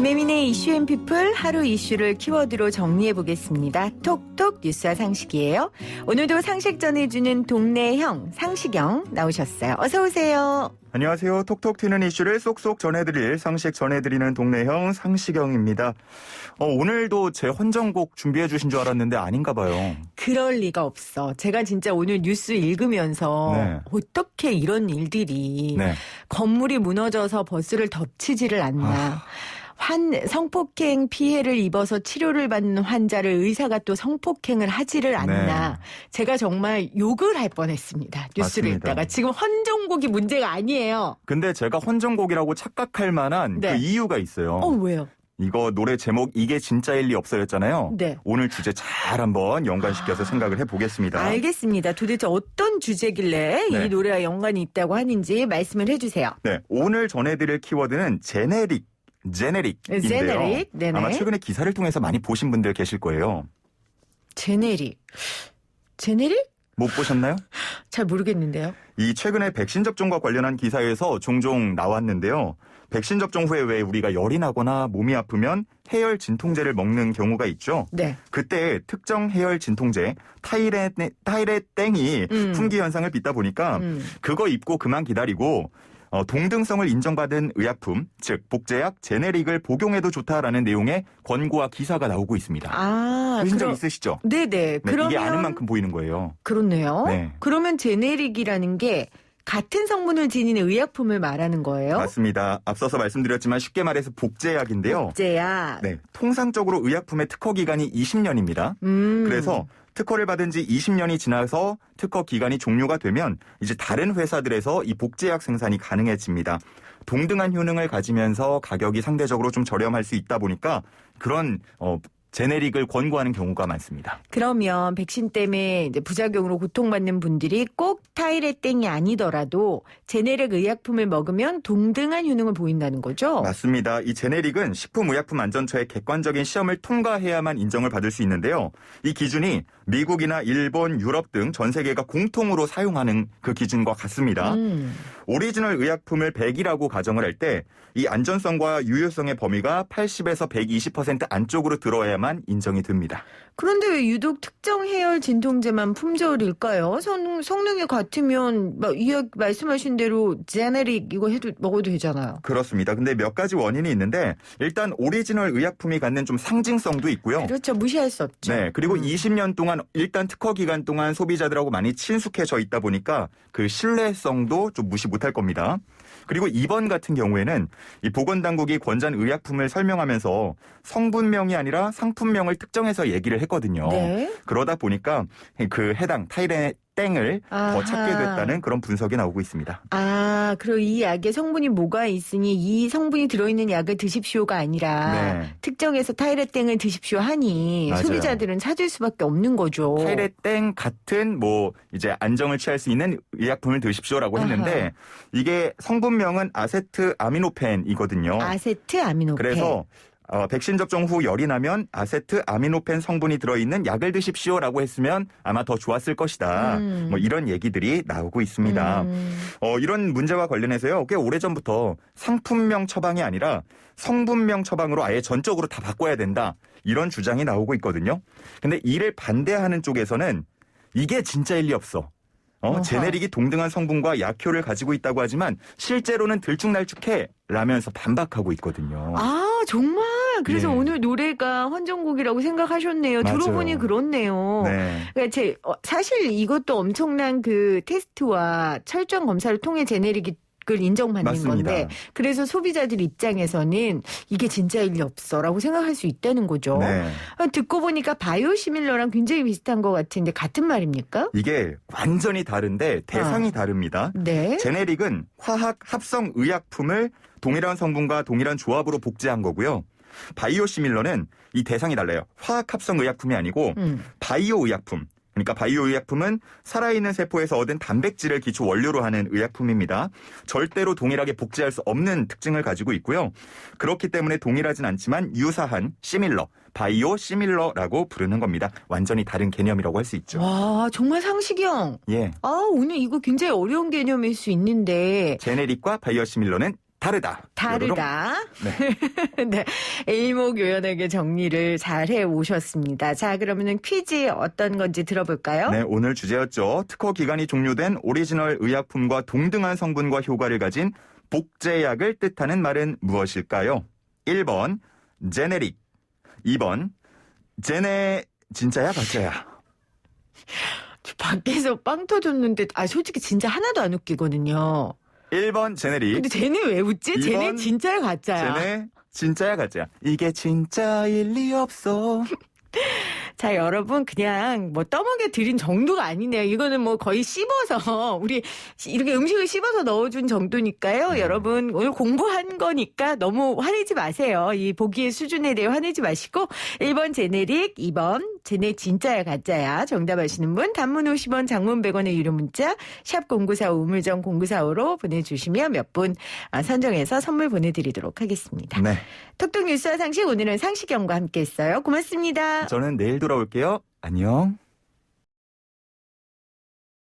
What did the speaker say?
김혜민의 이슈앤피플 하루 이슈를 키워드로 정리해보겠습니다. 톡톡 뉴스와 상식이에요. 오늘도 상식 전해주는 동네 형 상식형 나오셨어요. 어서 오세요. 안녕하세요. 톡톡 튀는 이슈를 쏙쏙 전해드릴 상식 전해드리는 동네형 상식형입니다. 오늘도 제 헌정곡 준비해 주신 줄 알았는데 아닌가 봐요. 그럴 리가 없어. 제가 진짜 오늘 뉴스 읽으면서 네. 어떻게 이런 일들이 네. 건물이 무너져서 버스를 덮치지를 않나. 성폭행 피해를 입어서 치료를 받는 환자를 의사가 또 성폭행을 하지를 않나. 네. 제가 정말 욕을 할 뻔했습니다. 뉴스를 맞습니다. 읽다가. 지금 헌정곡이 문제가 아니에요. 근데 제가 헌정곡이라고 착각할 만한 네. 그 이유가 있어요. 왜요? 이거 노래 제목 이게 진짜일 리 없어였잖아요. 네. 오늘 주제 잘 한번 연관시켜서 생각을 해보겠습니다. 알겠습니다. 도대체 어떤 주제길래 네. 이 노래와 연관이 있다고 하는지 말씀을 해주세요. 네, 오늘 전해드릴 키워드는 제네릭인데요. 제네릭, 네네. 아마 최근에 기사를 통해서 많이 보신 분들 계실 거예요. 제네릭? 못 보셨나요? 잘 모르겠는데요. 이 최근에 백신 접종과 관련한 기사에서 종종 나왔는데요. 백신 접종 후에 왜 우리가 열이 나거나 몸이 아프면 해열 진통제를 먹는 경우가 있죠. 네. 그때 특정 해열 진통제 타이레땡이 품귀 현상을 빚다 보니까 그거 입고 그만 기다리고 동등성을 인정받은 의약품, 즉 복제약 제네릭을 복용해도 좋다라는 내용의 권고와 기사가 나오고 있습니다. 보신 적 있으시죠? 네네. 네, 그러면 이게 아는 만큼 보이는 거예요. 그렇네요. 네. 그러면 제네릭이라는 게 같은 성분을 지니는 의약품을 말하는 거예요? 맞습니다. 앞서서 말씀드렸지만 쉽게 말해서 복제약인데요. 복제약. 네, 통상적으로 의약품의 특허 기간이 20년입니다. 그래서 특허를 받은 지 20년이 지나서 특허 기간이 종료가 되면 이제 다른 회사들에서 이 복제약 생산이 가능해집니다. 동등한 효능을 가지면서 가격이 상대적으로 좀 저렴할 수 있다 보니까 그런 제네릭을 권고하는 경우가 많습니다. 그러면 백신 때문에 이제 부작용으로 고통받는 분들이 꼭 타이레땡이 아니더라도 제네릭 의약품을 먹으면 동등한 효능을 보인다는 거죠? 맞습니다. 이 제네릭은 식품의약품안전처의 객관적인 시험을 통과해야만 인정을 받을 수 있는데요. 이 기준이 미국이나 일본, 유럽 등 전 세계가 공통으로 사용하는 그 기준과 같습니다. 오리지널 의약품을 100이라고 가정을 할 때 이 안전성과 유효성의 범위가 80에서 120% 안쪽으로 들어야만 인정이 됩니다. 그런데 왜 유독 특정 해열 진통제만 품절일까요? 성능이 같으면 말씀하신 대로 제네릭 이거 먹어도 되잖아요. 그렇습니다. 근데 몇 가지 원인이 있는데 일단 오리지널 의약품이 갖는 좀 상징성도 있고요. 그렇죠. 무시할 수 없죠. 네. 그리고 20년 동안 일단 특허 기간 동안 소비자들하고 많이 친숙해져 있다 보니까 그 신뢰성도 좀 무시 못할 겁니다. 그리고 이번 같은 경우에는 이 보건당국이 권장 의약품을 설명하면서 성분명이 아니라 상품명을 특정해서 얘기를 했거든요. 네. 그러다 보니까 그 해당 타이레땡을 더 찾게 됐다는 그런 분석이 나오고 있습니다. 그리고 이 약에 성분이 뭐가 있으니 이 성분이 들어있는 약을 드십시오가 아니라 네. 특정해서 타이레땡을 드십시오 하니 맞아요. 소비자들은 찾을 수밖에 없는 거죠. 타이레땡 같은 이제 안정을 취할 수 있는 의약품을 드십시오라고 했는데 이게 성분명은 아세트 아미노펜이거든요. 아세트 아미노펜. 그래서 백신 접종 후 열이 나면 아세트 아미노펜 성분이 들어있는 약을 드십시오라고 했으면 아마 더 좋았을 것이다. 이런 얘기들이 나오고 있습니다. 이런 문제와 관련해서요. 꽤 오래전부터 상품명 처방이 아니라 성분명 처방으로 아예 전적으로 다 바꿔야 된다. 이런 주장이 나오고 있거든요. 근데 이를 반대하는 쪽에서는 이게 진짜일 리 없어. 제네릭이 동등한 성분과 약효를 가지고 있다고 하지만 실제로는 들쭉날쭉해 라면서 반박하고 있거든요. 정말? 그래서 네. 오늘 노래가 헌정곡이라고 생각하셨네요. 맞아요. 들어보니 그렇네요. 네. 그러니까 사실 이것도 엄청난 그 테스트와 철저한 검사를 통해 제네릭이 을 인정받는 맞습니다. 건데 그래서 소비자들 입장에서는 이게 진짜일 리 없어라고 생각할 수 있다는 거죠. 네. 듣고 보니까 바이오시밀러랑 굉장히 비슷한 것 같은데 같은 말입니까? 이게 완전히 다른데 대상이 다릅니다. 네. 제네릭은 화학 합성 의약품을 동일한 성분과 동일한 조합으로 복제한 거고요. 바이오시밀러는 이 대상이 달라요. 화학 합성 의약품이 아니고 바이오 의약품. 그러니까 바이오 의약품은 살아있는 세포에서 얻은 단백질을 기초 원료로 하는 의약품입니다. 절대로 동일하게 복제할 수 없는 특징을 가지고 있고요. 그렇기 때문에 동일하진 않지만 유사한 시밀러, 바이오 시밀러라고 부르는 겁니다. 완전히 다른 개념이라고 할 수 있죠. 와, 정말 상식형. 예. 오늘 이거 굉장히 어려운 개념일 수 있는데 제네릭과 바이오 시밀러는 다르다. 다르다. 네. 네. 일목요연하게 정리를 잘 해오셨습니다. 자, 그러면은 퀴즈 어떤 건지 들어볼까요? 네, 오늘 주제였죠. 특허 기간이 종료된 오리지널 의약품과 동등한 성분과 효과를 가진 복제약을 뜻하는 말은 무엇일까요? 1번 제네릭, 2번 제네 진짜야 가짜야. 밖에서 빵 터졌는데 솔직히 진짜 하나도 안 웃기거든요. 1번 제네릭, 근데 쟤네 왜 웃지? 쟤네 2번 진짜야 가짜야. 제네 진짜야 가짜야. 이게 진짜일 리 없어. 자, 여러분 그냥 뭐 떠먹여 드린 정도가 아니네요. 이거는 뭐 거의 씹어서 우리 이렇게 음식을 씹어서 넣어준 정도니까요. 여러분 오늘 공부한 거니까 너무 화내지 마세요. 이 보기의 수준에 대해 화내지 마시고 1번 제네릭, 2번 제네 진짜야 가짜야 정답하시는 분 단문 50원, 장문 100원의 유료 문자 샵 0945 우물정 0945로 보내주시면 몇 분 선정해서 선물 보내드리도록 하겠습니다. 네. 톡톡 뉴스와 상식 오늘은 상식형과 함께했어요. 고맙습니다. 저는 내일 돌아올게요. 안녕.